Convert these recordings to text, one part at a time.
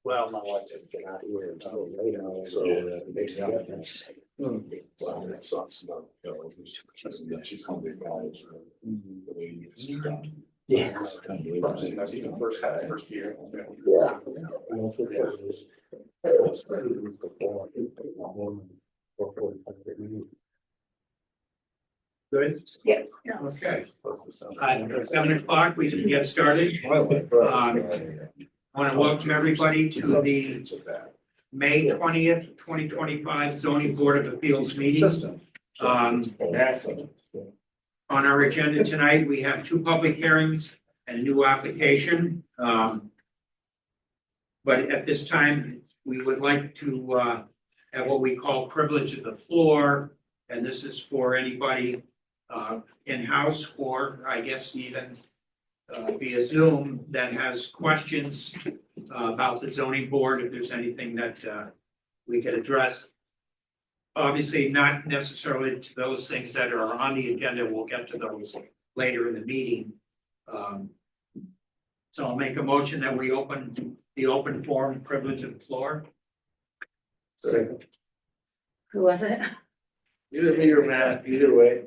Well, my wife didn't get out here until later, so it makes a difference. Well, that sucks about, she's hungry guys. Yeah. That's even first year. Yeah. Good? Yeah. Okay. At 7 o'clock, we can get started. I want to welcome everybody to the May 20th, 2025 zoning board of appeals meeting. On our agenda tonight, we have 2 public hearings and a new application. But at this time, we would like to have what we call privilege of the floor. And this is for anybody in-house, or I guess even via Zoom, that has questions about the zoning board, if there's anything that we could address. Obviously, not necessarily to those things that are on the agenda. We'll get to those later in the meeting. So I'll make a motion that we open the open forum privilege of the floor. Second. Who was it? Either me or Matt, either way.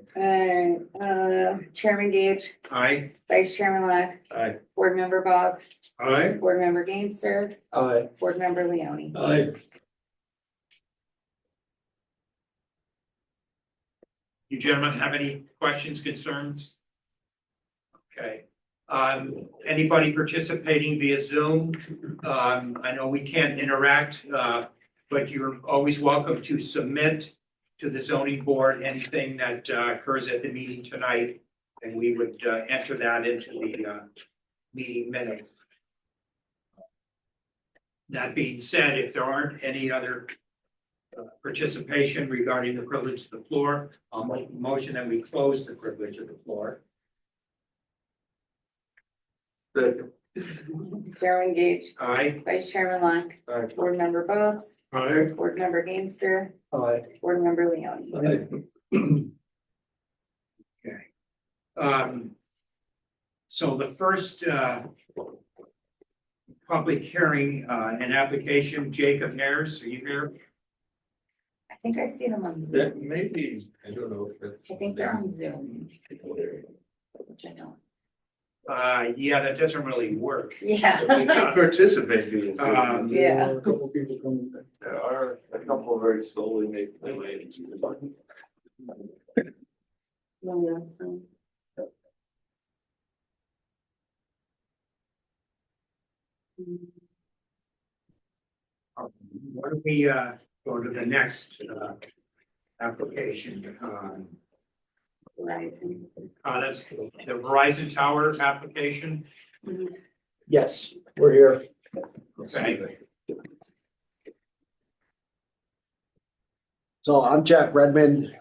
Chairman Gage, Aye. Vice Chairman Leck, Aye. Board Member Boggs, Aye. Board Member Gainster, Aye. Board Member Leone. Aye. You gentlemen have any questions, concerns? Okay. Anybody participating via Zoom? I know we can't interact, but you're always welcome to submit to the zoning board anything that occurs at the meeting tonight, and we would enter that into the meeting minutes. That being said, if there aren't any other participation regarding the privilege of the floor, I'll make a motion that we close the privilege of the floor. Chairman Gage, Aye. Vice Chairman Leck, Aye. Board Member Boggs, Aye. Board Member Gainster, Aye. Board Member Leone. Okay. So the first public hearing and application, Jacob Ayers, are you here? I think I see them on, That maybe, I don't know. I think they're on Zoom, which I know. Yeah, that doesn't really work. Yeah. Participate. Yeah. A couple people coming. There are a couple very slowly make their way into the button. No, that's, Why don't we go to the next application? Right. That's the Verizon Tower application. Yes, we're here. Okay. So I'm Jack Redmond,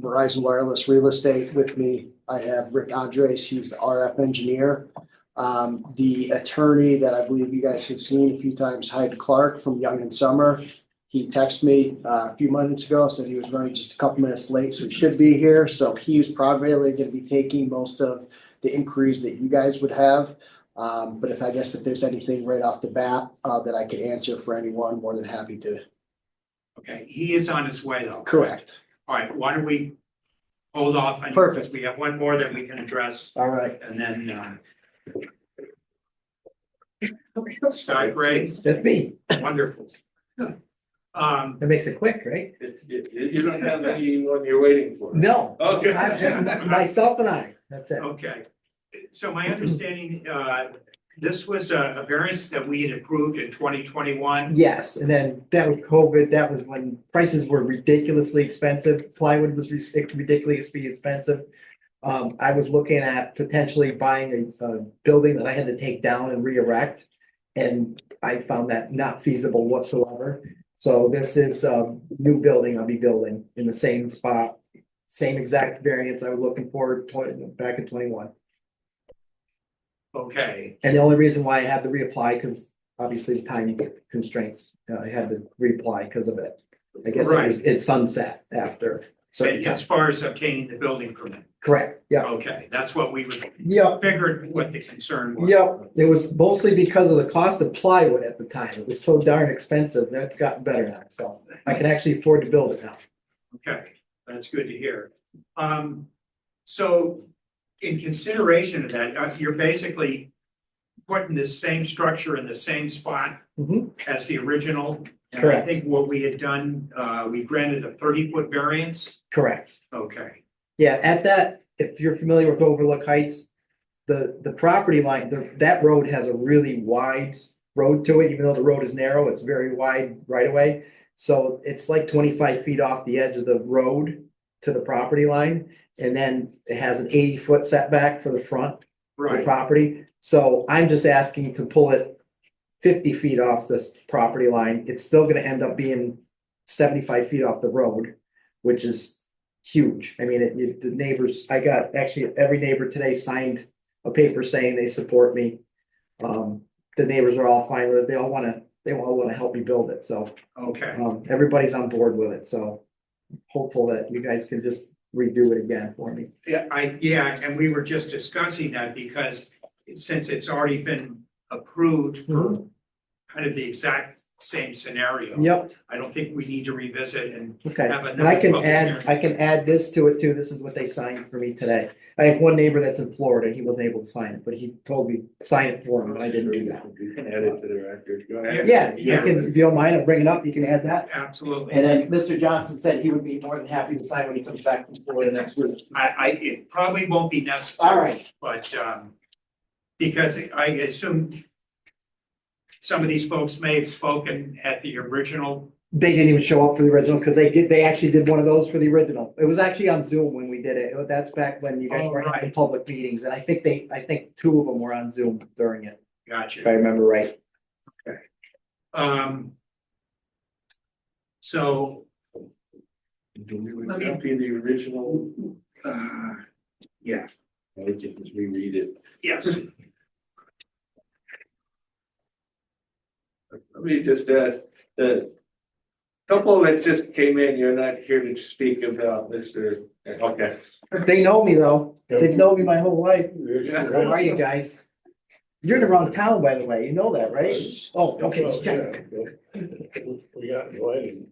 Verizon Wireless Real Estate. With me, I have Rick Andres, he's the RF engineer. The attorney that I believe you guys have seen a few times, Hyde Clark from Young and Summer. He texted me a few minutes ago, said he was running just a couple minutes late, so he should be here. So he's probably going to be taking most of the inquiries that you guys would have. But if there's anything right off the bat that I could answer for anyone, more than happy to. Okay, he is on his way though. Correct. All right, why don't we hold off on. Perfect. We have one more that we can address, All right. and then Sky Gray, That's me. wonderful. That makes it quick, right? You don't have anyone you're waiting for? No. Okay. Myself and I, that's it. Okay, so my understanding, this was a variance that we had approved in 2021. Yes, and then that was COVID, that was when prices were ridiculously expensive, plywood was ridiculously expensive. I was looking at potentially buying a building that I had to take down and re-erect. And I found that not feasible whatsoever. So this is a new building I'll be building in the same spot, same exact variance I was looking for back in 21. Okay, And the only reason why I had to reapply, because obviously the time constraints, I had to reapply because of it. I guess Right. it sunset after certain As time. far as obtaining the building permit, Correct, yeah, okay, that's what we would, yeah, figured what the concern was. yeah. It was mostly because of the cost of plywood at the time. It was so darn expensive. That's gotten better now, so I can actually afford to build it now. Okay, that's good to hear. So in consideration of that, you're basically putting the same structure in the same spot Mhm. as the original. And I Correct. think what we had done, we granted a 30-foot variance. Correct. Okay, Yeah, at that, if you're familiar with Overlook Heights, the property line, that road has a really wide road to it, even though the road is narrow, it's very wide right away. So it's like 25 feet off the edge of the road to the property line. And then it has an 80 foot setback for the front of the right, property. So I'm just asking to pull it 50 feet off this property line. It's still gonna end up being 75 feet off the road, which is huge. I mean, the neighbors, I got, actually, every neighbor today signed a paper saying they support me. The neighbors are all fine with it. They all wanna help me build it, so, okay. everybody's on board with it, so. Hopeful that you guys can just redo it again for me. Yeah, and we were just discussing that because since it's already been approved for kind of the exact same scenario. Yep, I don't think we need to revisit and okay, Have and I can another public I can add this to it too. This is what they signed for me today. I have one neighbor that's in Florida. He wasn't able to sign it, but he told me sign it for him, but I didn't do that. You can add it to the record. Go ahead. Yeah, you can, if you don't mind, I'll bring it up. You can add that. absolutely. And then Mr. Johnson said he would be more than happy to sign when he comes back from Florida next week. It probably won't be necessary. All right. But, because I assume some of these folks may have spoken at the original. They didn't even show up for the original because they actually did one of those for the original. It was actually on Zoom when we did it. That's back when you guys Oh, were having right. public meetings, and I think two of them were on Zoom during it, if I Gotcha. remember right. So, Do we copy the original? yeah, I can just reread it. yes, Let me just ask, the couple that just came in, you're not here to speak about Mr. Okay. They know me though. They've known me my whole life. How are you guys? You're in the wrong town, by the way. You know that, right? Oh, okay, just check. We got invited.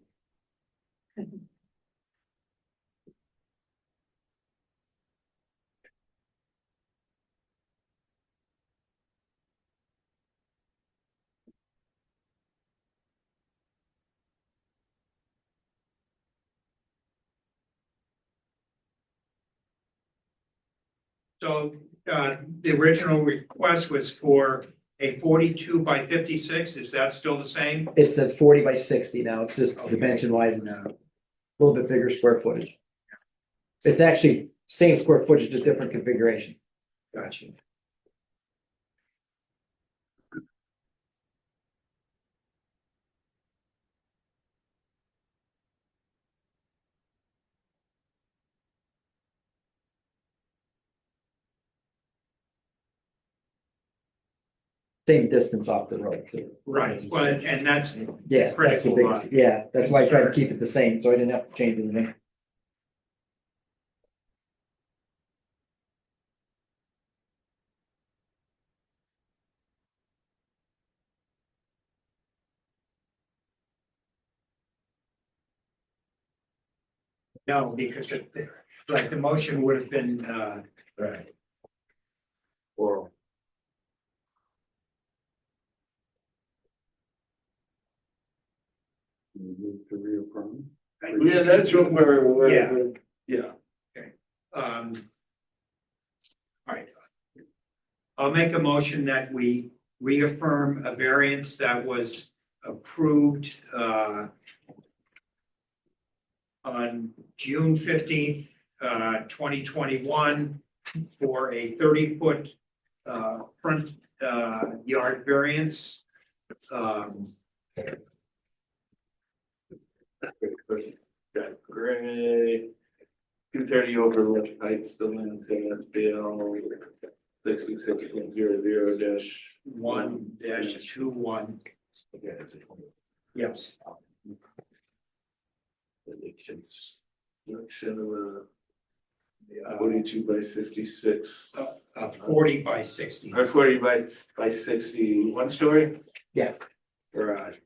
so, the original request was for a 42 by 56, is that still the same? It's a 40 by 60 now. It's just dimension wise, it's a little bit bigger square footage. It's actually same square footage, just different configuration. Gotcha. Same distance off the road too. Right, well, and that's, Yeah, that's the critical, biggest, yeah, that's why I tried to keep it the same, so I didn't have to change anything. no, because like the motion would have been, Right. Oral. To reaffirm. Yeah, that's what we're, Yeah. yeah. All right. I'll make a motion that we reaffirm a variance that was approved, on June 15th, 2021 for a 30-foot, front, yard variance. Got Gray. 230 Overlook Heights, still in SBL 66.00 1-21, Okay. yes. Section of 42 by 56, 40 by 60. or 40 by 60, 1 story Yeah. garage.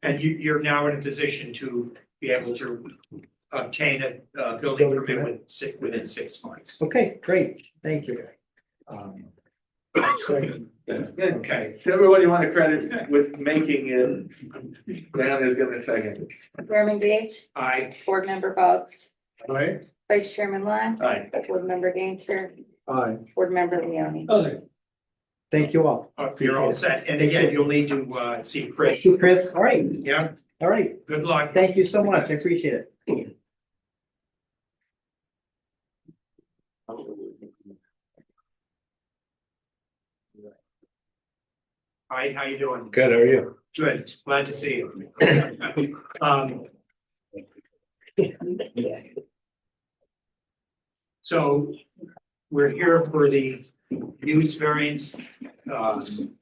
And you're now in a position to be able to obtain a building Building permit permit. within 6 months. Okay, great, thank you. Okay, Everyone you want to credit with making it, Dan is gonna second. Chairman Gage, Board Member Boggs, Alright. Vice Chairman Lund, Aye. Board Member Gangster, Aye. Board Member Leoni. Thank you all. you're all set. And again, you'll need to see Chris. See Chris, all right, Yeah, all right, good luck. thank you so much, I appreciate it. Hi, how you doing? Good, how are you? Good, glad to see you. So we're here for the use variance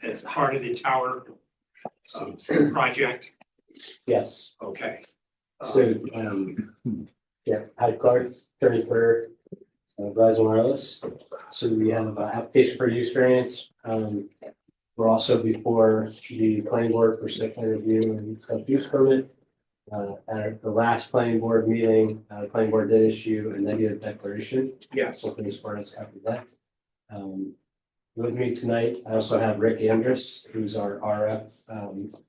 as part of the tower project. Yes, Okay. so, yeah, hi Clark, attorney for Verizon Wireless. So we have application for use variance. We're also before the planning board for site plan review and special use permit. At the last planning board meeting, the planning board did issue a negative declaration. Yes, So please support us after that. With me tonight, I also have Rick Andrus, who's our RF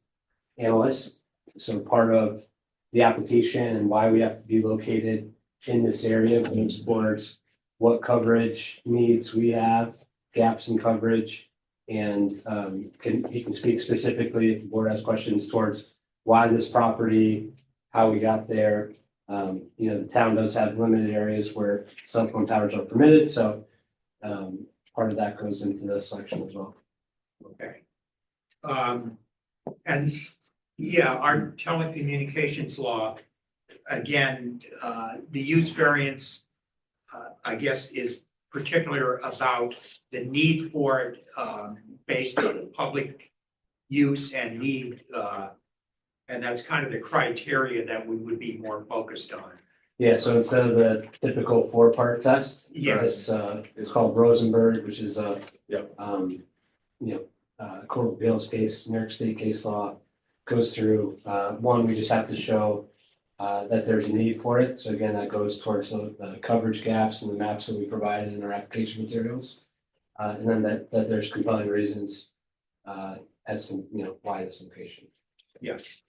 analyst. So part of the application and why we have to be located in this area moves towards what coverage needs we have, gaps in coverage. And he can speak specifically if the board has questions towards why this property, how we got there. The town does have limited areas where cell phone towers are permitted, so part of that goes into this section as well. okay. And yeah, our telecommunications law, again, the use variance, I guess, is particular about the need for it based on public use and need. And that's kind of the criteria that we would be more focused on. Yeah, so instead of the typical 4-part test. Yes. It's called Rosenberg, which is Yep. Court of Appeals case, New York State case law. Goes through, one, we just have to show that there's a need for it. So again, that goes towards the coverage gaps and the maps that we provided in our application materials. And then that there's compelling reasons as to, why this location. Yes.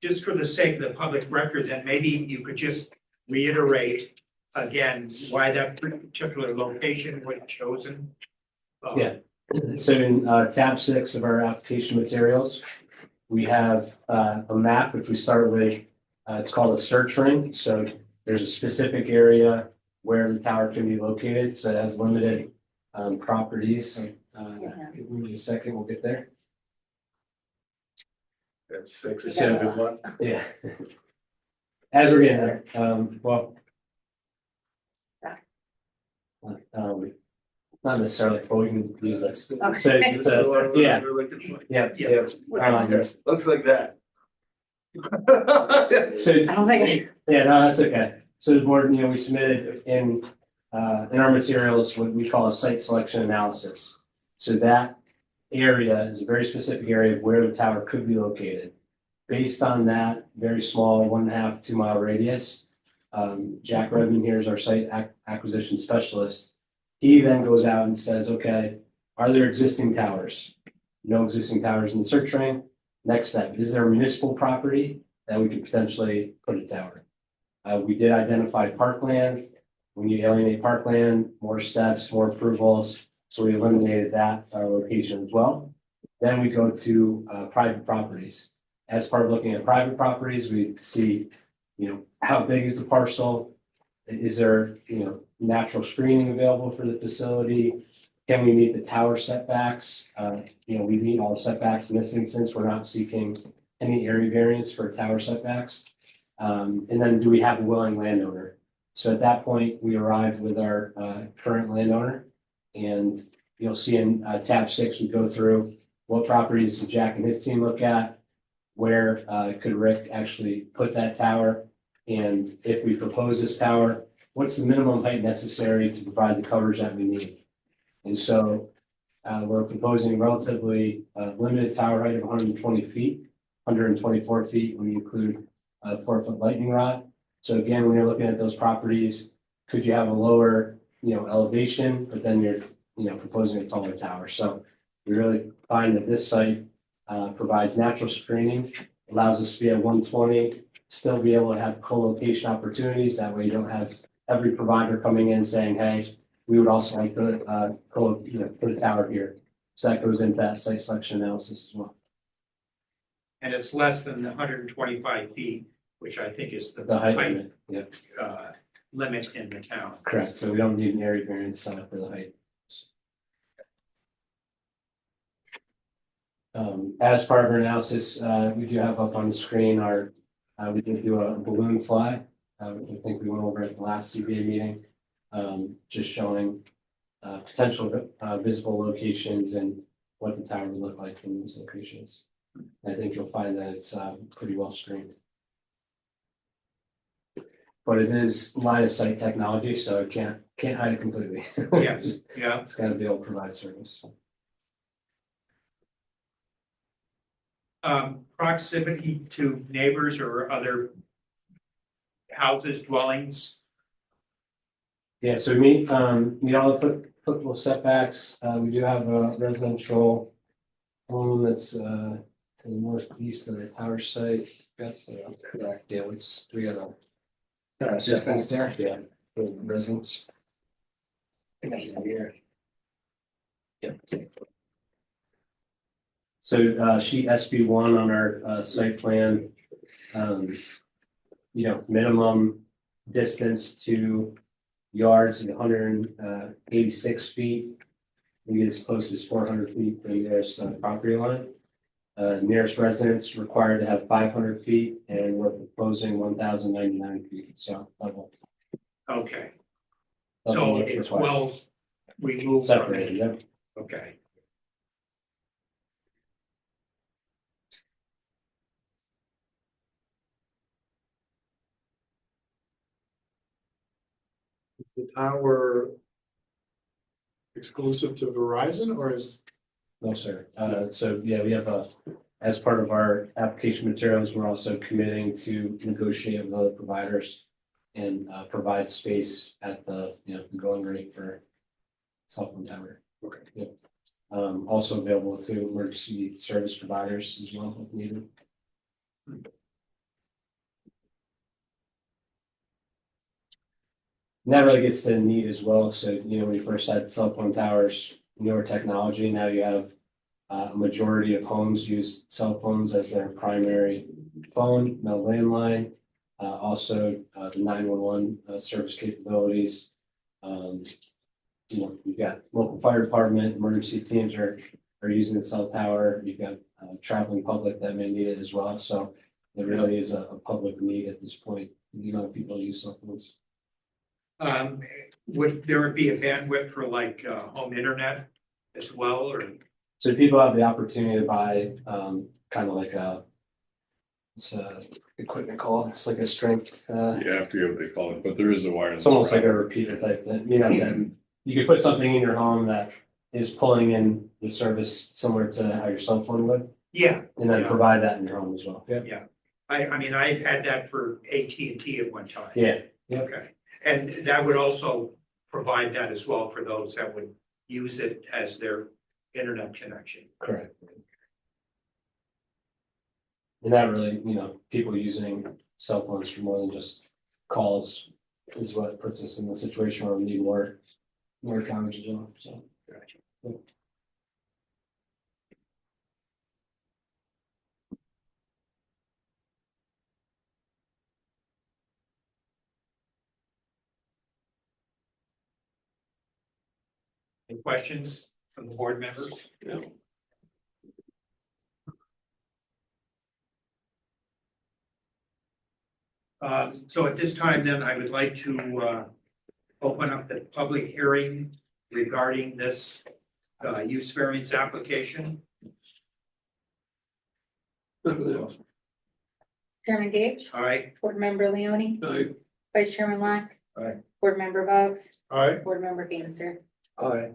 Just for the sake of the public record, then maybe you could just reiterate again why that particular location was chosen. Yeah. So in tab 6 of our application materials, we have a map which we start with. It's called a search ring. So there's a specific area where the tower can be located. So it has limited properties. So give me a second, we'll get there. That's 6 or So- 7 1. Yeah. As we're getting there, not necessarily, but we can use this. So it's yeah, Looks like that. so I don't think. yeah, no, that's okay. So the board, we submitted in our materials what we call a site selection analysis. So that area is a very specific area of where the tower could be located. Based on that very small 1.5 2 mile radius, Jack Redmond here is our site acquisition specialist. He then goes out and says, okay, are there existing towers? No existing towers in the search ring. Next step, is there a municipal property that we could potentially put a tower? We did identify parkland. When you alienate parkland, more steps, more approvals. So we eliminated that location as well. Then we go to private properties. As part of looking at private properties, we see, how big is the parcel? Is there, natural screening available for the facility? Can we meet the tower setbacks? We meet all the setbacks in this instance. We're not seeking any area variance for tower setbacks. And then do we have a willing landowner? So at that point, we arrive with our current landowner. And you'll see in tab 6, we go through what properties did Jack and his team look at? Where could Rick actually put that tower? And if we propose this tower, what's the minimum height necessary to provide the coverage that we need? And so we're proposing relatively limited tower height of 120 feet, 124 feet when you include a 4-foot lightning rod. So again, when you're looking at those properties, could you have a lower, elevation, but then you're, proposing a taller tower? So we really find that this site provides natural screening, allows us to be at 120, still be able to have co-location opportunities. That way you don't have every provider coming in saying, hey, we would also like to put a tower here. So that goes into that site selection analysis as well. And it's less than the 125 feet, which I think is The height limit, yeah, limit in the town. correct. So we don't need an area variance for the height. As part of our analysis, we do have up on the screen we did do a balloon fly. I think we went over at the last CBA meeting, just showing potential visible locations and what the tower would look like from these locations. And I think you'll find that it's pretty well screened. But it is line of sight technology, so it can't hide it completely. Yes, yeah. It's got to be able to provide service. Proximity to neighbors or other houses, dwellings. Yeah, so we meet all the applicable setbacks. We do have a residential home that's to the northeast of the tower site. Got the correct, yeah, we got a distance there. Yeah, for residents. Here. Yep. So sheet SB 1 on our site plan. Minimum distance to yards is 186 feet. We get as close as 400 feet from the nearest property line. Nearest residents required to have 500 feet, and we're proposing 1,099 feet. So double. Okay, double so what's it's required. well removed from Separated. it. Yep. Okay. The tower exclusive to Verizon or is? No, sir. So yeah, we have as part of our application materials, we're also committing to negotiate with other providers and provide space at the going rate for cell phone tower. Okay. Yep. Also available to emergency service providers as well if needed. And that really gets to the need as well. So, when you first had cell phone towers, newer technology, now you have a majority of homes use cell phones as their primary phone, no landline. Also, the 911 service capabilities. You've got local fire department, emergency teams are using the cell tower. You've got traveling public that may need it as well. So there really is a public need at this point. People use cell phones. Would there be a bandwidth for like home internet as well, or? So people have the opportunity to buy kind of like it's a equipment called, it's like a strength. Yeah, I forget what they call it, but there is a wireless. It's almost like a router. repeater type thing, that you could put something in your home that is pulling in the service similar to how your cell phone would, Yeah, and then Yeah. provide that in your home as well. Yeah. I mean, I had that for AT&T at one time. Yeah. Okay, and that would also provide that as well for those that would use it as their internet connection. Correct. And that really, people using cell phones for more than just calls is what puts us in the situation where we need more coverage as well, so. Yeah. Any questions from the board members? No. So at this time, then, I would like to open up the public hearing regarding this use variance application. Chairman Gage, All right, Board Member Leoni, Vice Chairman Lock. Aye. Board Member Box, Alright, Board Member Bannister. Aye.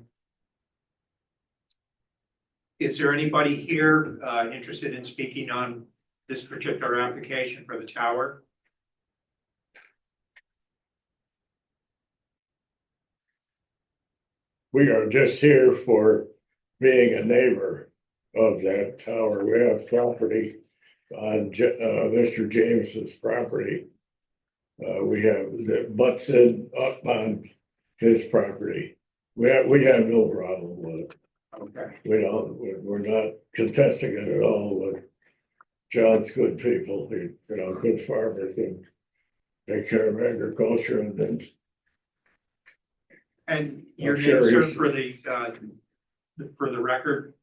is there anybody here interested in speaking on this particular application for the tower? We are just here for being a neighbor of that tower. We have property on Mr. James's property. We have that butts in up on his property. We have no problem with it. Okay. We're not contesting it at all with John's good people, good farmers and take care of agriculture and things. And your I'm name, sure sir, he's- for the record,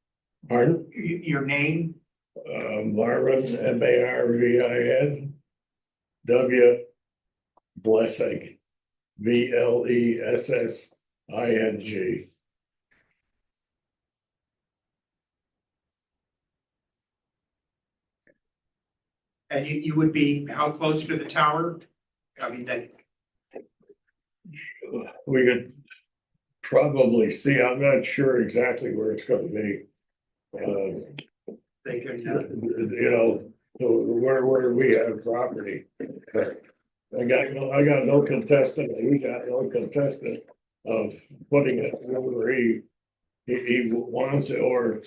Pardon? your name? Marvin, Marvin, W. Blessing, Blessing. And you would be how close to the tower? I mean, that, We could probably see, I'm not sure exactly where it's gonna be. they can, Where we have property. But I got no contestant, we got no contestant of putting it where he wants it, or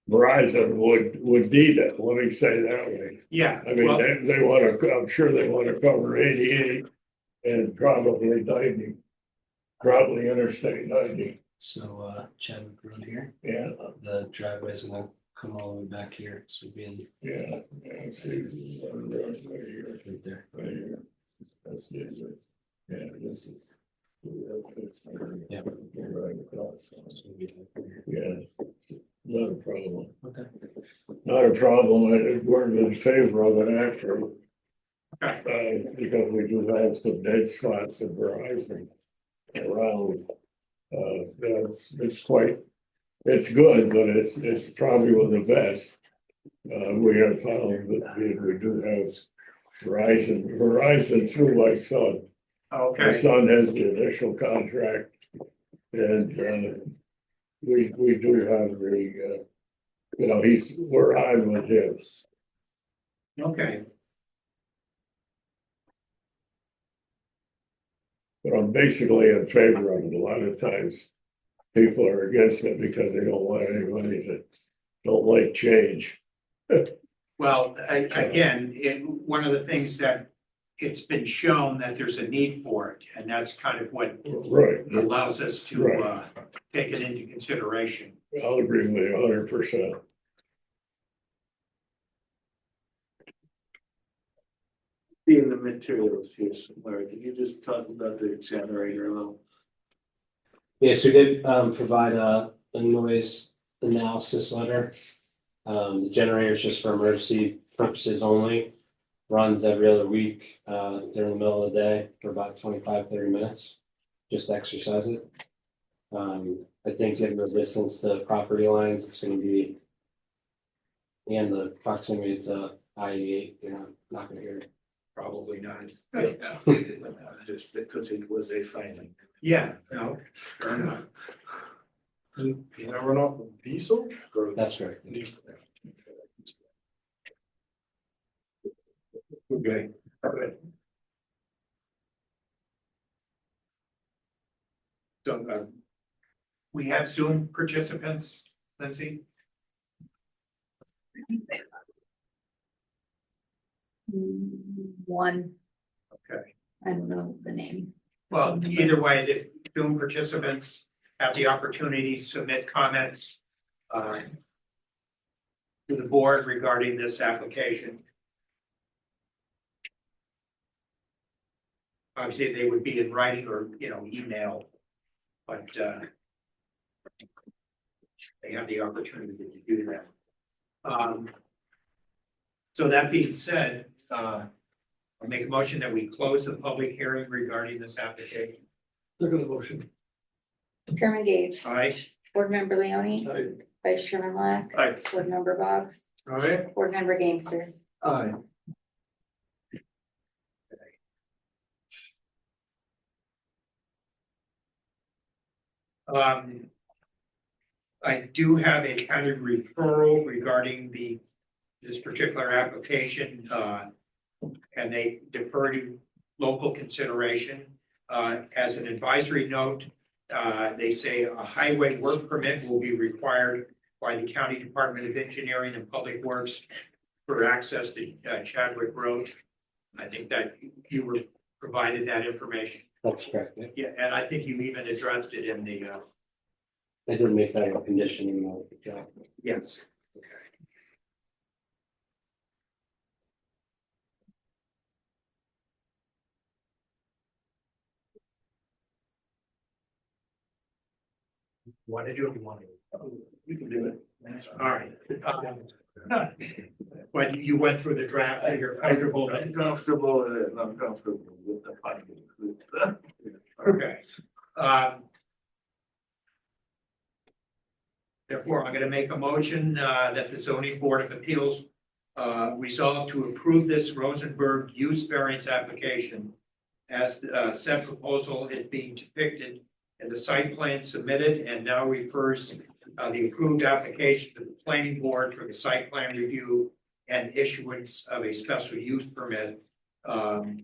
Verizon would need it, let me say that way. yeah. I mean, well, they wanna, I'm sure they wanna cover 88 and probably 90. Probably Interstate 90, So Chadwick Road here, yeah, the driveway's gonna come all the way back here, so we'll be in yeah, see, right here. right there. Right here. That's it, yeah, this is. Yeah. Right across. So we'll be like here. Yeah, not a problem, Okay. not a problem, we're in favor of it actually. Okay. Because we do have some dead spots in Verizon around. It's good, but it's probably one of the best. We have found that we do have Verizon through my son. My Okay, son has the initial contract. And we do have we're on with his. okay. But I'm basically in favor of it. A lot of times people are against it because they don't want anybody that don't like change. Well, again, one of the things that it's been shown that there's a need for it, and that's kind of what Right, allows us to Right. take it into consideration. I'll agree with you 100%. In the materials here somewhere, can you just talk about the generator a little? Yes, we did provide a noise analysis letter. The generator is just for emergency purposes only. Runs every other week during the middle of the day for about 25-30 minutes. Just to exercise it. I think given the distance to property lines, it's gonna be. And the proximity to I-88, you're not gonna hear it. Probably not. Just because it was a finding. Yeah, no, fair enough. you never run off of diesel? Or That's correct. diesel? Okay. So, we have Zoom participants, Lindsay? One, Okay. I don't know the name. Well, either way, the Zoom participants have the opportunity to submit comments to the board regarding this application. Obviously, they would be in writing or, email, but they have the opportunity to do that. So that being said, I'll make a motion that we close the public hearing regarding this application. Look at the motion. Chairman Gage, All right, Board Member Leoni, Aye. Vice Chairman Black, Aye. Board Member Boggs, All right. Board Member Gangster. Aye. Um, I do have a kind of referral regarding this particular application, and they defer to local consideration. As an advisory note, they say a highway work permit will be required by the County Department of Engineering and Public Works for access to Chadwick Road. I think that you were provided that information. That's correct. Yeah, and I think you even addressed it in the, I didn't make that a condition in the job. yes. Want to do it? You want to? You can do it. All right. But you went through the draft, you're comfortable with it? I'm comfortable with it, and I'm comfortable with the findings. Okay. Therefore, I'm gonna make a motion that the zoning board of appeals resolves to approve this Rosenberg use variance application as said proposal is being depicted in the site plan submitted and now refers the approved application to the planning board for the site plan review and issuance of a special use permit on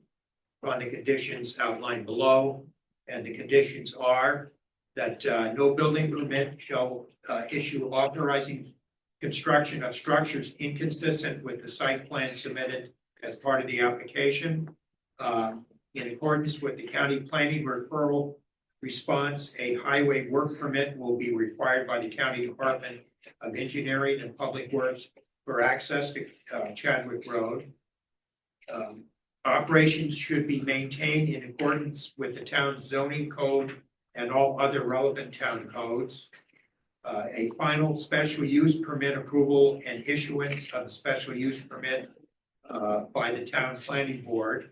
the conditions outlined below. And the conditions are that no building permit shall issue authorizing construction of structures inconsistent with the site plan submitted as part of the application. In accordance with the county planning referral response, a highway work permit will be required by the County Department of Engineering and Public Works for access to Chadwick Road. Operations should be maintained in accordance with the town's zoning code and all other relevant town codes. A final special use permit approval and issuance of a special use permit by the town planning board.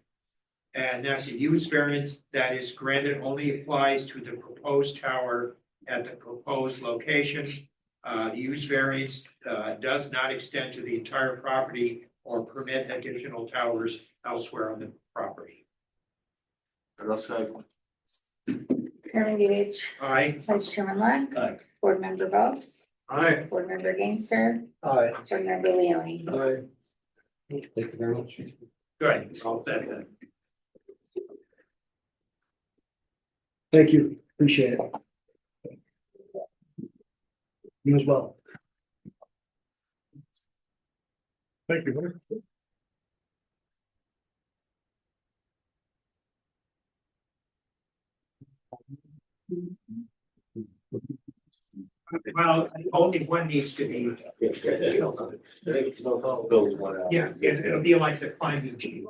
And that the use variance that is granted only applies to the proposed tower at the proposed location. The use variance does not extend to the entire property or permit additional towers elsewhere on the property. And I'll say, Chairman Gage, Aye. Vice Chairman Black. Aye. Board Member Boggs, All right. Board Member Gangster, Aye. Board Member Leoni. Aye. Thank you very much. Good. All set then. Thank you, appreciate it. You as well. Thank you. Well, only one needs to be, yeah, it'll be like the climbing chief.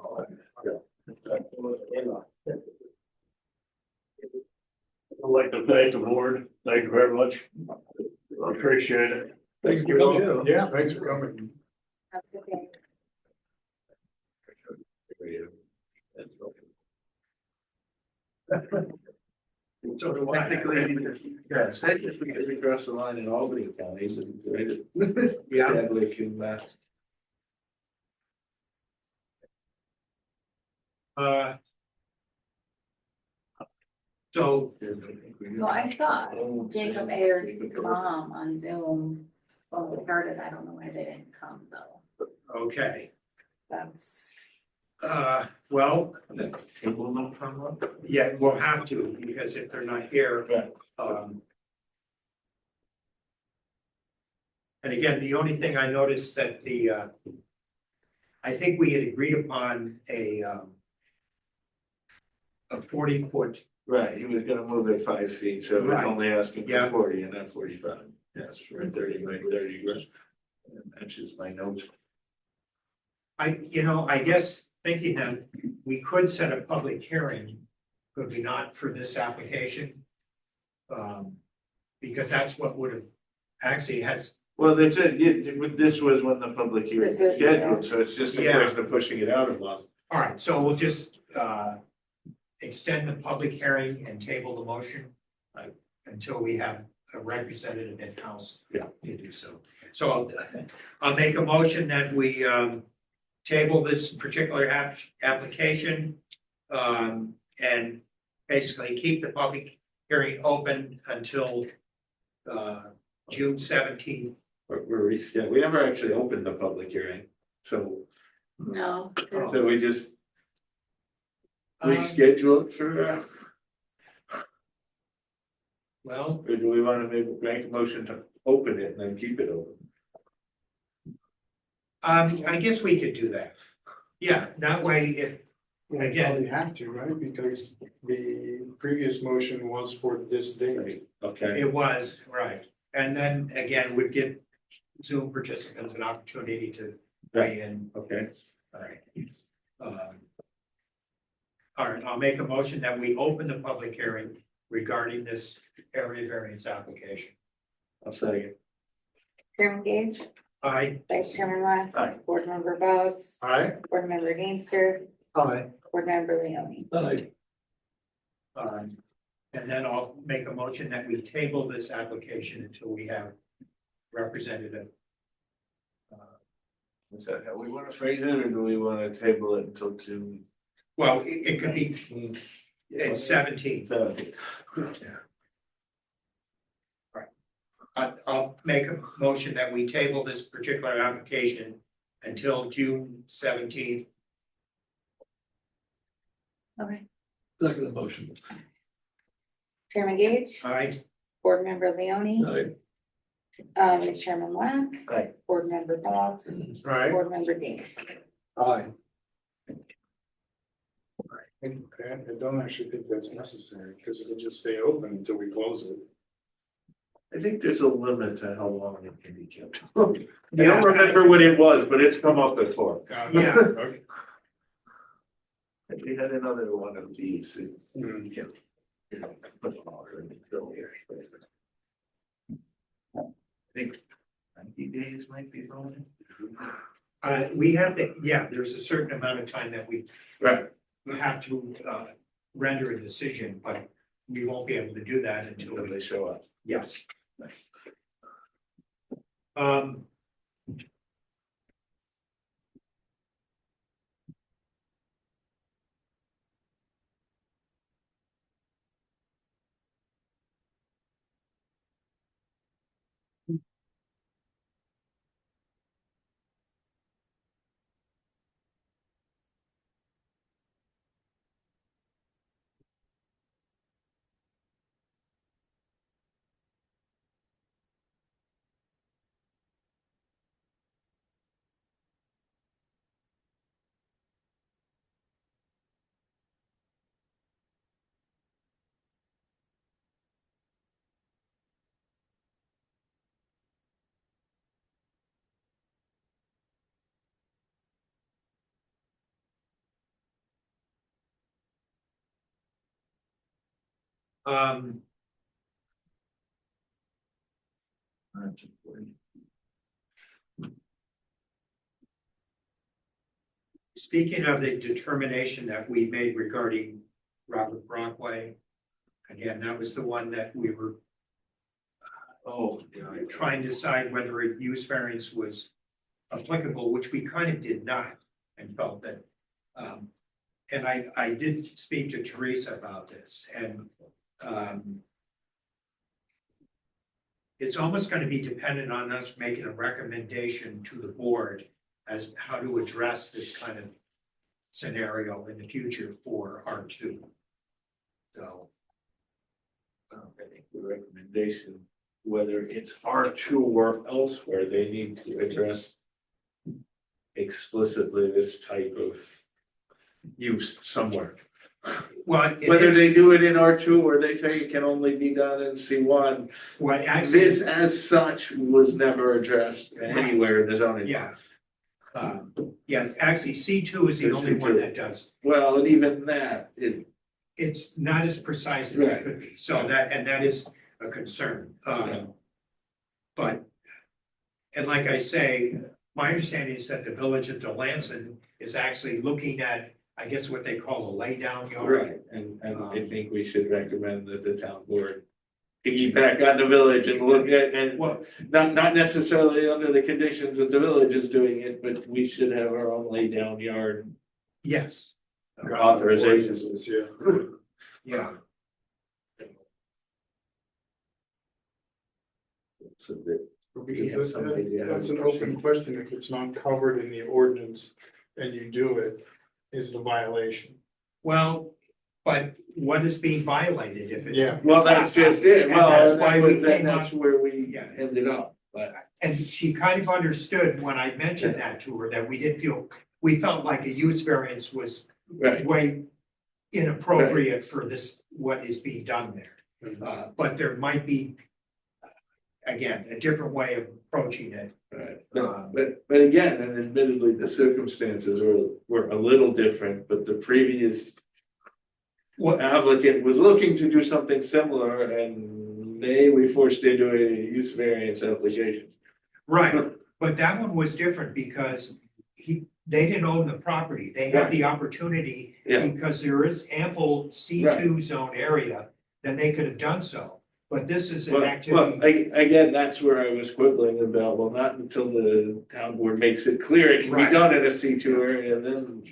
I'd like to thank the board. Thank you very much. I appreciate it. Thank you for coming. Yeah, thanks for coming. Okay. so technically, yes, technically, we cross the line in Albany counties and right? Yeah. Chadwick and So, So I thought Jacob Ayers' mom on Zoom, well, we started, I don't know why they didn't come though. okay, That's, well, It will not come up. yeah, we'll have to, because if they're not here, and again, the only thing I noticed that I think we had agreed upon a 40-foot. Right, he was gonna move it 5 feet, so we're Right. only asking Yeah. for 40 and not 45. Yes, for 30 by 30. And that's just my notes. I guess thinking that we could set a public hearing, could we not, for this application? Because that's what would have, actually has, Well, that's it, this was when the public hearing was This is- scheduled, so it's just a Yeah. question of pushing it out a month. all right, so we'll just extend the public hearing and table the motion until we have a representative in-house. Yeah. To do so. So I'll make a motion that we table this particular application. And basically keep the public hearing open until June 17th. We never actually opened the public hearing, so No. we just Um, reschedule it for, Well, or do we wanna make a motion to open it and then keep it open? I guess we could do that. Yeah, that way, if, We Again. probably have to, right? Because the previous motion was for this day. Okay, it was, right, and then again, we'd give Zoom participants an opportunity to weigh in. okay, All right. All right, I'll make a motion that we open the public hearing regarding this area variance application. I'll say Chairman Gage, Aye. Vice Chairman Left. Aye. Board Member Boggs, Aye. Board Member Gangster, Aye. Board Member Leoni. And then I'll make a motion that we table this application until we have representative. Is that how we wanna phrase it, or do we wanna table it until June? Well, it could be, it's 17th. 17th. I'll make a motion that we table this particular application until June 17th. Okay. Second motion. Chairman Gage, Aye. Board Member Leoni, Vice Chairman Black. Aye. Board Member Boggs, Right. Board Member Gangster. Aye. Okay, I don't actually think that's necessary because it'll just stay open until we close it. I think there's a limit to how long it can be kept. I don't remember what it was, but it's come up before. Yeah, Okay. We had another one of these. Hmm. I think 90 days might be wrong. we have to, yeah, there's a certain amount of time that we Right. have to render a decision, but we won't be able to do that until Until they show up. yes. Um. Um. Speaking of the determination that we made regarding Robert Brockway, again, that was the one that we were trying to decide whether a use variance was applicable, which we kind of did not, and felt that, and I did speak to Teresa about this, and, it's almost gonna be dependent on us making a recommendation to the board as to how to address this kind of scenario in the future for R2. So, I think the recommendation, whether it's R2 or elsewhere, they need to address explicitly this type of use somewhere. well, it Whether is- they do it in R2 or they say it can only be done in C1, well, actually, this as such was never addressed anywhere in the zoning. yeah. Yes, actually, C2 is the It's only one C2. that does. Well, and even that, It's not as precise as it Right. could be, so that is a concern, Yeah. but. And like I say, my understanding is that the village of Delancey is actually looking at, I guess what they call a laydown yard. right, and I think we should recommend that the town board piggyback on the village and look at, and Well, not necessarily under the conditions that the village is doing it, but we should have our own lay down yard yes, authorizations. Yeah. yeah. So that we have Because some idea how that's to an open proceed. question, if it's not covered in the ordinance and you do it, is it a violation? Well, but what is being violated if it? Yeah. Well, that's just it, And well, that's why we came that's up, where we Yeah. ended up, but. and she kind of understood when I mentioned that to her, that we didn't feel, we felt like a use variance was Right, way inappropriate for this, what is being done there. But there might be, again, a different way of approaching it. right, but again, and admittedly, the circumstances were a little different, but the previous. What, Applicant was looking to do something similar and they were forced into a use variance application. right, but that one was different because they didn't own the property, they had the opportunity. Yeah. Because there is ample C2 zone area, then they could have done so. But this is an Well, activity, again, that's where I was quibbling about, well, not until the town board makes it clear it can be Right. done in a C2 area, then.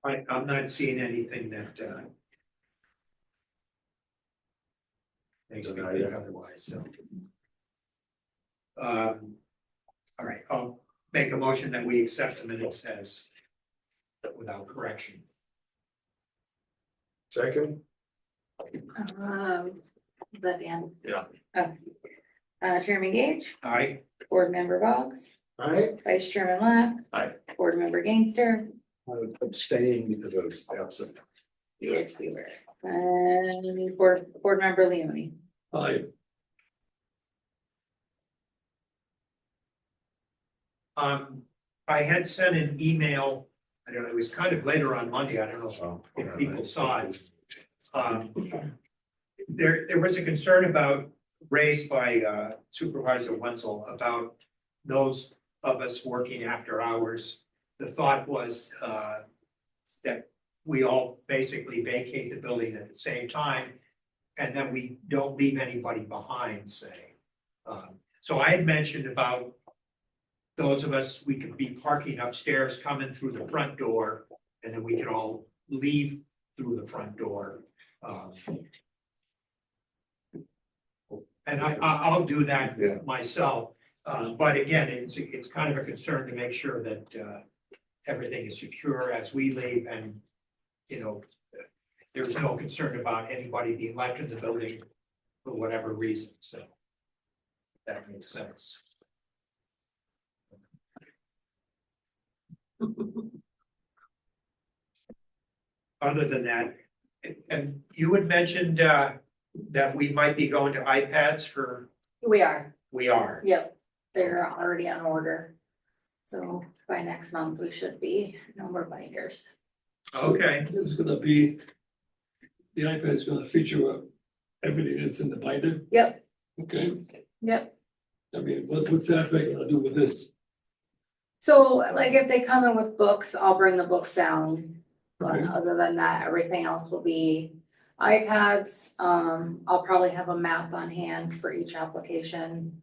I'm not seeing anything that makes me think otherwise, so. All right, I'll make a motion that we accept the minutes as without correction. Second? Is that Dan? Yeah. Chairman Gage, All right, Board Member Boggs, Alright. Vice Chairman Lapp. Aye. Board Member Gangster. Abstaining because I was absent. Yes, we were. And Board Member Leoni. I had sent an email, I don't know, it was kind of later on Monday, I don't know if people saw it. There was a concern raised by Supervisor Wenzel about those of us working after hours. The thought was that we all basically vacate the building at the same time, and then we don't leave anybody behind, say. So I had mentioned about those of us, we could be parking upstairs, coming through the front door, and then we could all leave through the front door. And I'll do that Yeah. myself, but again, it's kind of a concern to make sure that everything is secure as we leave, and there's no concern about anybody being left in the building for whatever reason, so that makes sense. Other than that, and you had mentioned that we might be going to iPads for, We are, we are. yep, they're already on order. So by next month, we should be no more binders. Okay, It's gonna be, the iPad is gonna feature everything that's in the binder, Yep, okay? yep. I mean, what's that iPad gonna do with this? So like if they come in with books, I'll bring the books down. But Okay. other than that, everything else will be iPads. I'll probably have a map on hand for each application.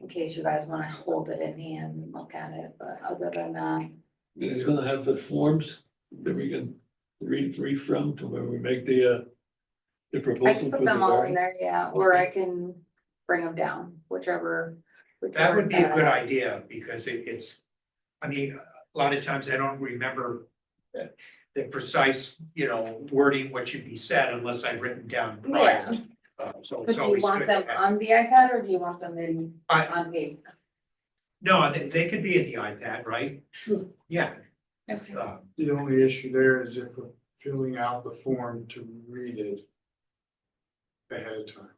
In case you guys wanna hold it in hand and look at it, but other than that, And it's gonna have the forms that we can read from to where we make the I proposal can for put the them all in variance. there, yeah, or I can bring them down, whichever. that would be a good idea. idea, because it's, I mean, a lot of times I don't remember the precise, wording what should be said unless I've written down prior. So But it's do you always want good. them to have- on the iPad or do you want them in on paper? No, they could be in the iPad, right? Sure. Yeah. Okay. The only issue there is if we're filling out the form to read it ahead of time.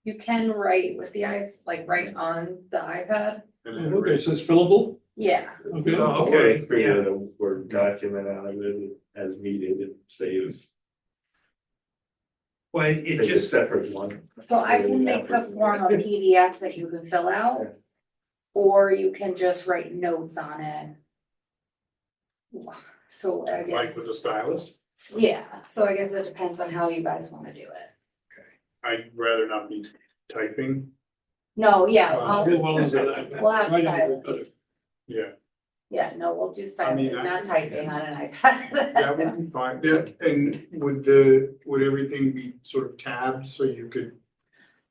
You can write with the write on the iPad. And then Okay, so it's fillable? Yeah, Okay, Oh, okay, Or create yeah. a Word document out of it as needed and save. Well, it Take a just, separate one. so I can make the form a PDF that you can fill out. Or you can just write notes on it. So I Like guess, with the stylus, yeah, so I guess it depends on how you guys wanna do it. I'd rather not be typing, No, yeah, yeah, well, is that- we'll have Writing would be stylus. yeah, Yeah, no, we'll do I stylus, mean, not typing on an iPad. that would be fine, yeah, and would everything be sort of tabbed so you could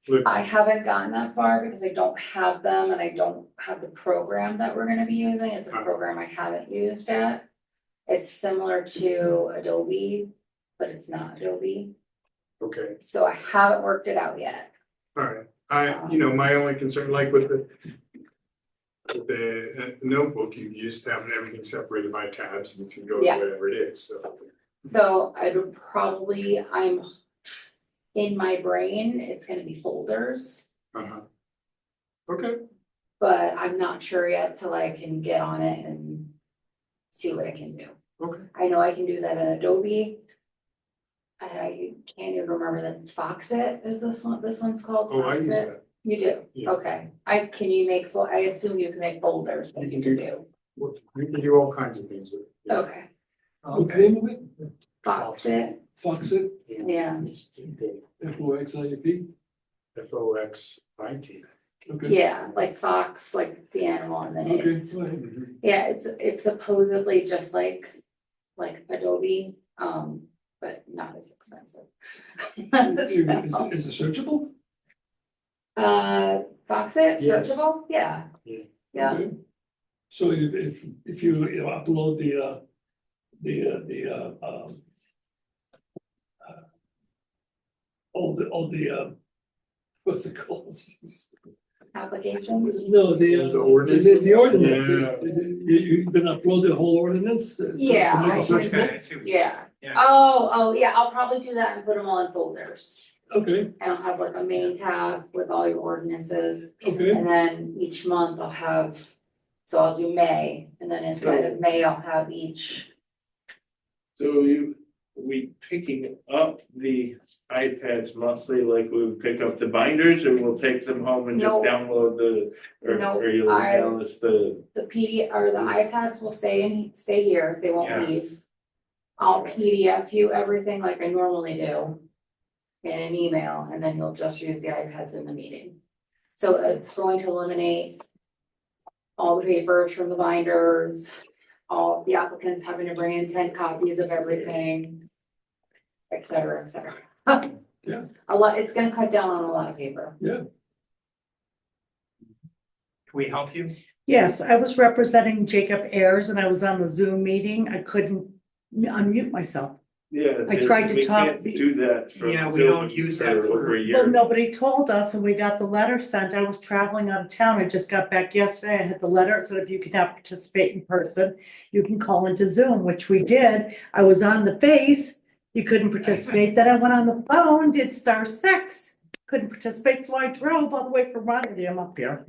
flip? I haven't gotten that far because I don't have them and I don't have the program that we're gonna be using. It's a program I haven't used yet. It's similar to Adobe, but it's not Adobe, Okay, so I haven't worked it out yet. alright, my only concern, like with the notebook, you used to have everything separated by tabs, and you can go to Yeah. whatever it is, so. So I would probably, in my brain, it's gonna be folders, Uh-huh. Okay, but I'm not sure yet till I can get on it and see what I can do. okay, I know I can do that in Adobe. I can't even remember that Foxit is this one's called oh, I use Foxit. that, You do, Yeah. okay. Can you make, I assume you can make folders that you can do, you can do all kinds of things with it. Yeah. okay. What's the name of it? Foxit, Foxit, yeah, FOXIT, FOXIT. okay. yeah, like fox, like the animal and then Okay, it. fine. Yeah, it's supposedly just like Adobe, but not as expensive. So, Is it searchable? Foxit, Yes. searchable, yeah. Yeah. Yeah, Okay. So if you upload all the what's it called? applications, No, The ordinance? the ordinance, Yeah. you can upload the whole ordinance? Yeah, make it I searchable? okay, I see what you're saying. yeah. Oh, yeah, I'll probably do that and put them all in folders. Okay, And I'll have like a main tab with all your ordinances, okay, and then each month I'll have, so I'll do May, and then inside of May, I'll have each. So we picking up the iPads monthly, like we would pick up the binders, or we'll take them home and just No. download No, or you'll I- email us the. The or the iPads will stay here, they Yeah. won't leave. I'll PDF you everything like I normally do. In an email, and then you'll just use the iPads in the meeting. So it's going to eliminate. All the papers from the binders, all the applicants having to bring in 10 copies of everything. Et cetera, et cetera. Yeah. A lot, it's gonna cut down on a lot of paper. Can we help you? Yes, I was representing Jacob Ayers and I was on the Zoom meeting. I couldn't unmute myself. Yeah. I tried to we talk can't the- Do that from Yeah, we Zoom don't use that for for- over a Well, year. nobody told us and we got the letter sent. I was traveling out of town. I just got back yesterday. I had the letter. It said if you can not participate in person, you can call into Zoom, which we did. I was on the face. You couldn't participate. Then I went on the phone, did *6. Couldn't participate, so I drove all the way from Rotterdam up here.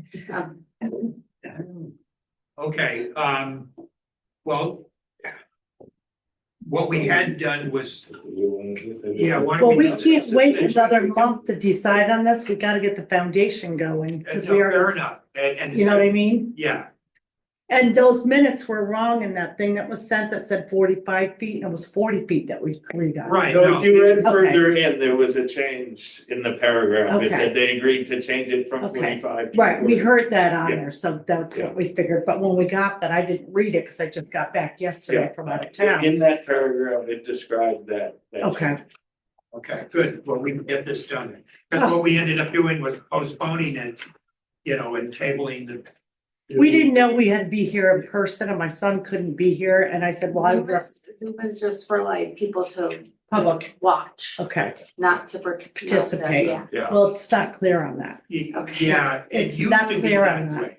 Okay, well. What we had done was, yeah, why don't Well, we do can't this? wait It's- another month to decide on this. We gotta get the foundation going, because we Fair are, enough, and. you know what I mean? Yeah, And those minutes were wrong in that thing that was sent that said 45 feet, and it was 40 feet that we agreed on. right, So no, if you read Okay. further in, there was a change in the paragraph. It Okay. said they agreed to change it from Okay. 45 to Right, we 40. heard that on Yeah. there, so that's Yeah. what we figured, but when we got that, I didn't read it, because I just got back yesterday Yeah. from out of In town. that paragraph, it described that. Okay. okay, good, well, we can get this done, because what we ended up doing was postponing it, and tabling the. We didn't know we had to be here in person, and my son couldn't be here, and I said, well, Zoom is just for like people to public, watch, okay, not to Participate. Yeah, Yeah. well, it's not clear on that. Okay. Yeah, it It's used not to be clear that on that. way.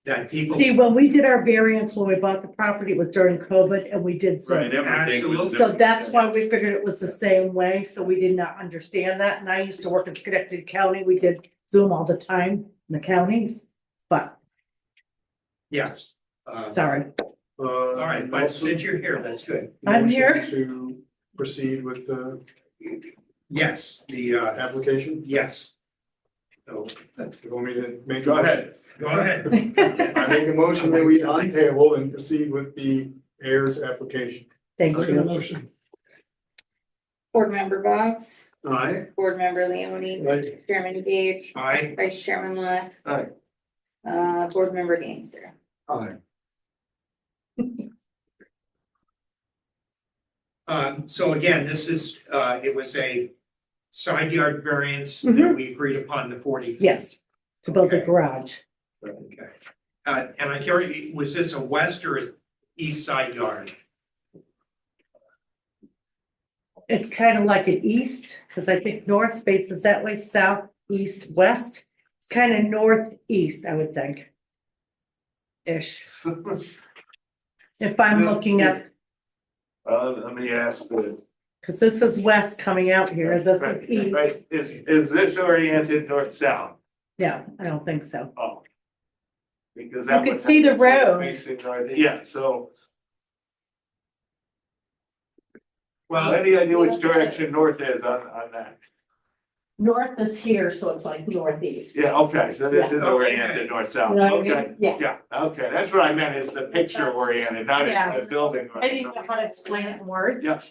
That people. See, when we did our variance, when we bought the property, it was during COVID, and we did Zoom. Right, everything was. Absolutely. So that's why we figured it was the same way, so we did not understand that, and I used to work in Schenectady County, we did Zoom all the time in the counties, but. Yes, Sorry, All right, but since you're here, that's good. I'm here. To proceed with the Yes, the, application. yes. So, You want me to make? Go ahead. go ahead. I make a motion that we untable and proceed with the heirs application. thank Second you. motion. Board Member Box, Aye. Board Member Leoni, Right. Chairman Gage, Aye. Vice Chairman Lock. Aye. Board Member Gangster. Aye. So again, this is, it was a side yard variance that we agreed upon the 40 feet. Yes, to build the Okay. garage. Okay. And I carry, was this a west or east side yard? It's kind of like an east, because I think north faces that way, south, east, west. It's kind of northeast, I would think. Ish, if I'm looking at, Let me ask this. because this is west coming out here, this is east. Right, is this oriented north-south? Yeah, I don't think so. Oh. Because You that could would see the have to be road. facing north, yeah, so Well, any idea which direction north is on that? North is here, so it's like northeast. Yeah, okay, so this Yeah. is oriented north-south, You know what I okay, mean? Yeah, yeah, okay, that's what I meant, is the picture oriented, not Yeah. the building. I didn't know how to explain it in words. Yeah,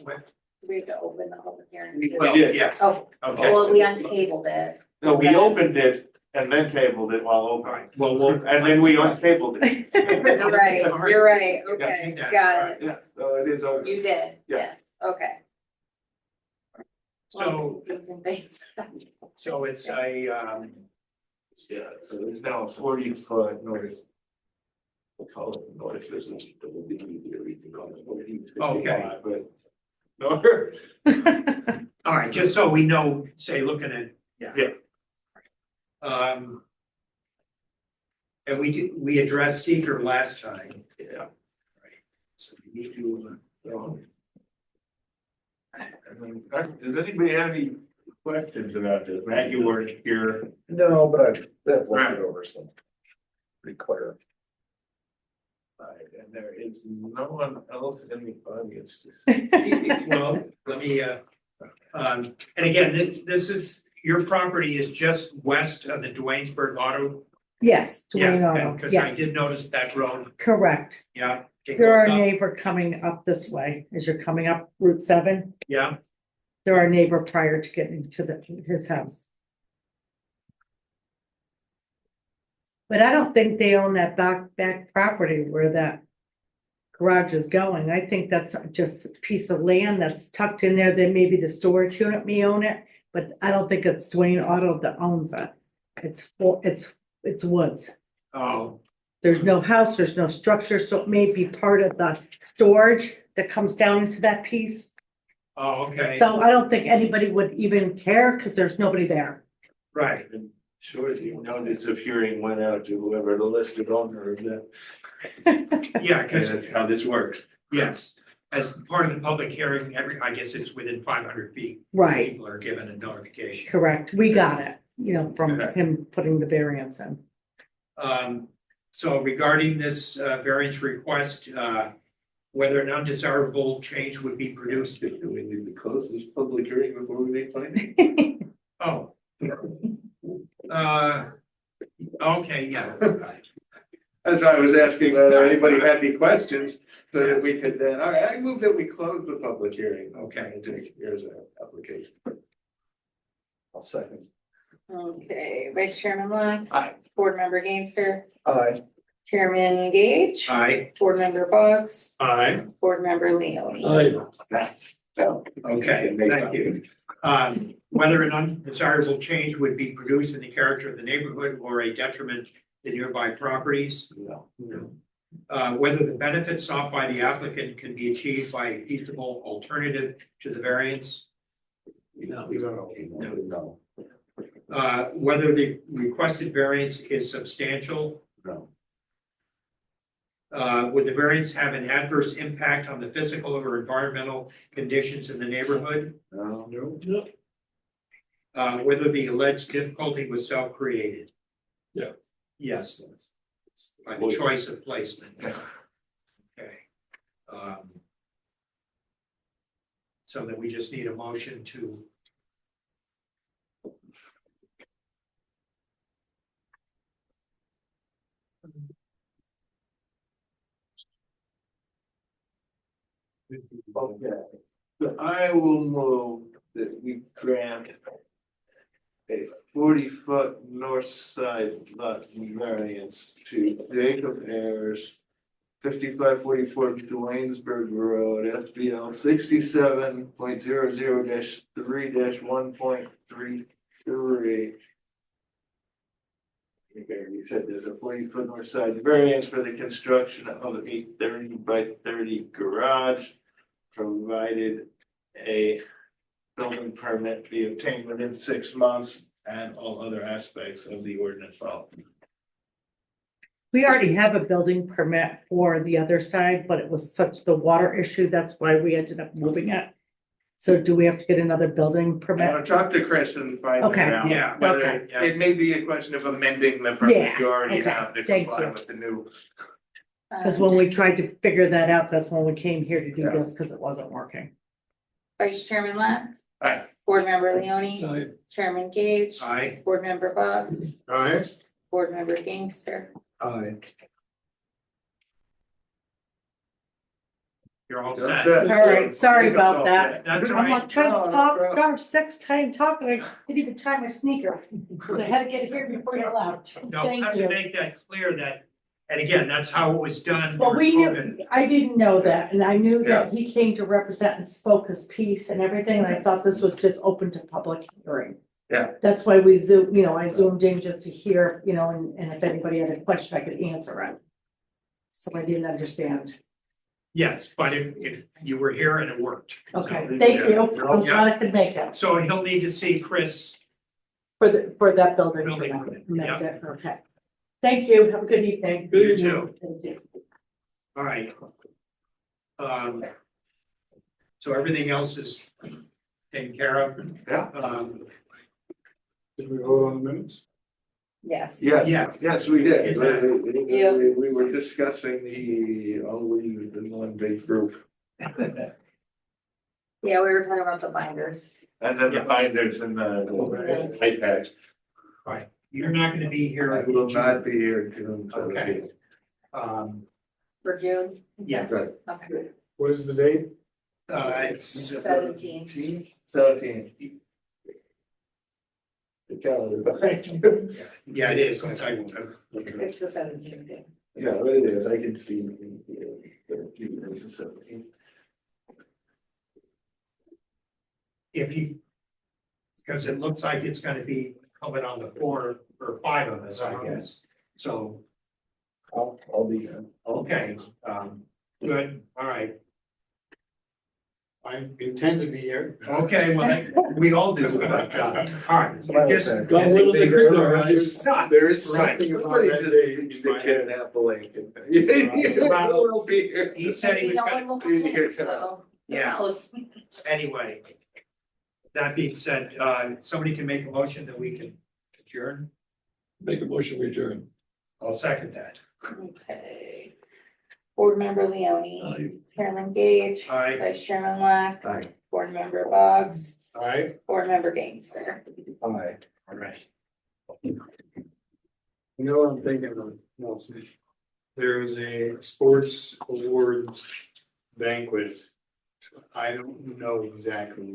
We have to open the public hearing. We well, did. yeah, Oh, okay. well, we untabled it. no, we opened it and then tabled it while All open, right, well, we'll. and then we untabled it. You're right, you're right, Yeah, okay, take that. got it. Yeah, so it is open. You did, Yeah. yes, okay. So, Confusing things. so it's a, Yeah, so there's now a 40-foot north. We'll call it north, this is, it would be easier, we can call it 40, Okay. but. North, all right, just so we know, say, looking at, yeah. Yeah. And we addressed seeker last time. yeah. So we need to, Does anybody have any questions about this? Matt, you weren't here. No, but I've looked Right. it over, so pretty clear. Right, and there is no one else in the audience to see. well, let me, and again, this is, your property is just west of the Dwaynesburg Auto. Yes, Dwayne Yeah, Auto, because I yes, did notice that road, correct. yeah. it There are goes a up, neighbor coming up this way, as you're coming up Route 7. Yeah, There are a neighbor prior to getting to his house. But I don't think they own that back property where that garage is going. I think that's just a piece of land that's tucked in there. Then maybe the storage unit may own it, but I don't think it's Dwayne Auto that owns it. It's woods. oh, There's no house, there's no structure, so it may be part of the storage that comes down into that piece. oh, okay, So I don't think anybody would even care because there's nobody there. right, Sure, you notice if hearing went out to whoever the listed owner of that. yeah, And because, that's how this works. yes, as part of the public hearing, I guess it's within 500 feet. Right, People are given a notification. correct. We got it, from Okay. him putting the variance in. So regarding this variance request, whether an undesirable change would be produced. Do we need to close this public hearing before we make findings? Oh. Okay, yeah. That's why I was asking whether anybody had any questions, so that we could then, all right, I move that we close the public hearing. Okay. And take, here's an application. I'll second. Okay, Vice Chairman Lock. Aye. Board Member Gangster, Aye. Chairman Gage. Aye, Board Member Boggs, Aye. Board Member Leoni. okay, thank you. Whether an undesirable change would be produced in the character of the neighborhood or a detriment to nearby properties. No. No. Whether the benefits sought by the applicant can be achieved by a feasible alternative to the variance. No. No. Whether the requested variance is substantial. No. Would the variance have an adverse impact on the physical or environmental conditions in the neighborhood? No. Whether the alleged difficulty was self-created? Yeah. Yes. by the choice of placement. Okay. So that we just need a motion to. Okay, so I will move that we grant a 40-foot north side lot variance to Jacob Ayers, 5544 Duanesburg Road, SBL 67.00-3-1.33. Okay, you said there's a 40-foot north side variance for the construction of a 30 by 30 garage, provided a building permit be obtained within 6 months and all other aspects of the ordinance followed. We already have a building permit for the other side, but it was such the water issue, that's why we ended up moving it. So do we have to get another building I'm gonna permit? talk to Chris and find Okay, out. yeah, Whether okay. it may be a question of amending the permit you already okay, have to thank comply you. with the new. Cause when we tried to figure that out, that's when we came here to do Yeah. this, cause it wasn't working. Vice Chairman Lack, Aye. Board Member Leoni, So Chairman Gage, Aye. Board Member Bugs, Aye. Board Member Gangster. Aye. You're all That's set. it. All right, sorry Jacob's all about that. set. That's I'm right. like trying No, to no talk, problem. star 6 time talking, I didn't even tie my sneakers, cause I had to get here before you're allowed. No, Thank have you. to make that clear that, and again, that's how it was done. Well, we during knew, COVID. I didn't know that, and I knew that he came to represent and spoke his piece and everything, and I thought this was just open to public hearing. Yeah. That's why we Zoom, I zoomed in just to hear, and if anybody had a question, I could answer it. So I didn't understand. Yes, but if you were here and it worked. Okay, So, thank you, yeah. I'm glad I could make it So he'll need to see Chris. for that building. Building permit. permit, yeah. Okay. Thank you, have a good evening. You too. Thank you. All right. So everything else is taken care of. Yeah. Did we vote on the minutes? Yes. Yes, Yeah. yes, we did. Exactly. Yeah. We were discussing we in one big group. Yeah, we were talking about the binders. And then the Yeah. binders and the iPads. You're not gonna be here. I will not be here June Okay. 17th. For June? Yes. Good. Okay. What is the date? It's 17. 17th. The calendar, thank you. yeah, it is. It's like, It's the 17th. Yeah, it is, I can see. It's the 17th. if you. Because it looks like it's gonna be coming on the 4 or 5 of us, I guess. So, I'll be here. okay, good, all right. I intend to be here. Okay, well, we all do, but, all right. Just- Don't let them hurt their eyes. There is Right. something about Somebody that just day needs in to my get head. an apple Lincoln. We'll be here. He said he was No gonna, one will complain, so. who Yeah. knows? anyway. That being said, somebody can make a motion that we can adjourn. Make a motion, we adjourn. I'll second that. Okay. Board Member Leoni, Aye. Chairman Gage, Aye. Vice Chairman Lack, Aye. Board Member Boggs, Aye. Board Member Gangster. Aye. All right. You know what I'm thinking of, Nelson? There's a sports awards banquet. I don't know exactly